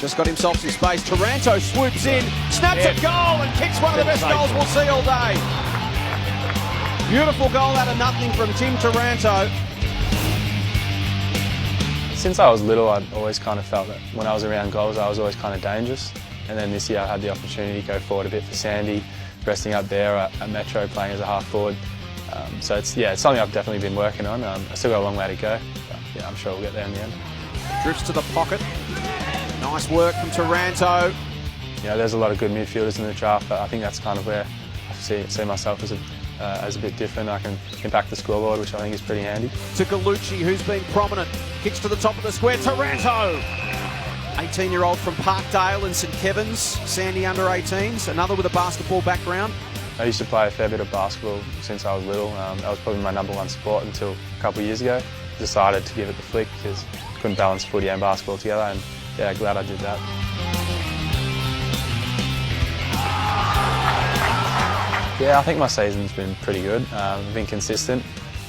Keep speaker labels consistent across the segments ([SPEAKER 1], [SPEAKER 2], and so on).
[SPEAKER 1] just got himself some space. Taranto swoops in, snaps a goal and kicks one of the best goals we'll see all day. Beautiful goal out of nothing from Tim Taranto.
[SPEAKER 2] Since I was little, I'd always kind of felt that when I was around goals, I was always kind of dangerous. And then this year I had the opportunity to go forward a bit for Sandy, resting up there at Metro, playing as a half forward. So it's something I've definitely been working on. I still got a long way to go, but yeah, I'm sure we'll get there in the end.
[SPEAKER 1] Drifts to the pocket. Nice work from Taranto.
[SPEAKER 2] You know, there's a lot of good midfielders in the draft, but I think that's kind of where I see myself as a bit different. I can impact the scoreboard, which I think is pretty handy.
[SPEAKER 1] To Gallucci, who's been prominent. Kicks to the top of the square. Taranto! 18-year-old from Parkdale and St Kevin's. Sandy under 18s. Another with a basketball background.
[SPEAKER 2] I used to play a fair bit of basketball since I was little. That was probably my #1 sport until a couple of years ago. Decided to give it the flick because I couldn't balance footy and basketball together, and yeah, glad I did that. Yeah, I think my season's been pretty good. I've been consistent.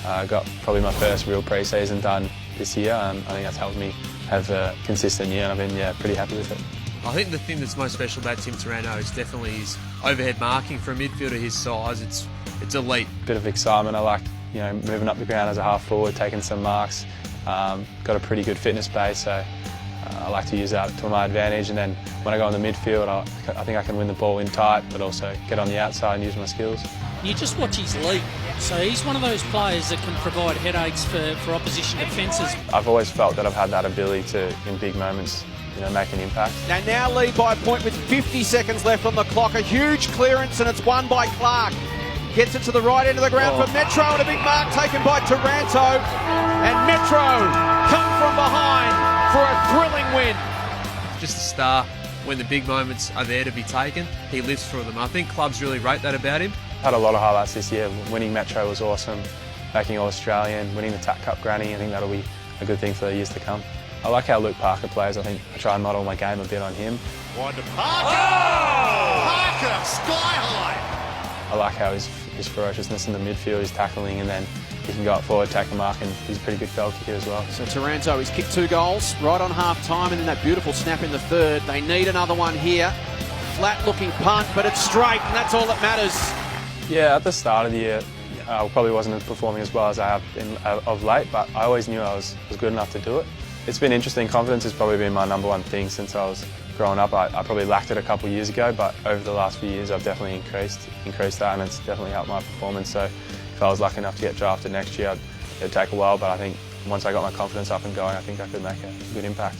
[SPEAKER 2] I got probably my first real pre-season done this year. I think that's helped me have a consistent year, and I've been pretty happy with it.
[SPEAKER 3] I think the thing that's most special about Tim Taranto is definitely his overhead marking. For a midfielder his size, it's elite.
[SPEAKER 2] Bit of excitement. I like moving up the ground as a half forward, taking some marks. Got a pretty good fitness base, so I like to use that to my advantage. And then when I go in the midfield, I think I can win the ball in tight, but also get on the outside and use my skills.
[SPEAKER 4] You just watch his leap. So he's one of those players that can provide headaches for opposition defences.
[SPEAKER 2] I've always felt that I've had that ability to, in big moments, make an impact.
[SPEAKER 1] They now lead by a point with 50 seconds left on the clock. A huge clearance, and it's won by Clark. Gets it to the right end of the ground for Metro, and a big mark taken by Taranto. And Metro come from behind for a thrilling win.
[SPEAKER 3] Just a star. When the big moments are there to be taken, he lives for them. I think clubs really rate that about him.
[SPEAKER 2] Had a lot of highlights this year. Winning Metro was awesome. Making All-Australian, winning the TAC Cup granny, I think that'll be a good thing for the years to come. I like how Luke Parker plays. I think I try and model my game a bit on him.
[SPEAKER 5] Wide to Parker! Oh! Parker, sky high!
[SPEAKER 2] I like how his ferociousness in the midfield, his tackling, and then he can go up forward, take a mark, and he's a pretty good goal kicker as well.
[SPEAKER 1] So Taranto, he's kicked 2 goals right on half-time, and then that beautiful snap in the third. They need another one here. Flat-looking punt, but it's straight, and that's all that matters.
[SPEAKER 2] Yeah, at the start of the year, I probably wasn't performing as well as I have been of late, but I always knew I was good enough to do it. It's been interesting. Confidence has probably been my #1 thing since I was growing up. I probably lacked it a couple of years ago, but over the last few years I've definitely increased that, and it's definitely helped my performance. So if I was lucky enough to get drafted next year, it'd take a while, but I think once I got my confidence up and going, I think I could make a good impact.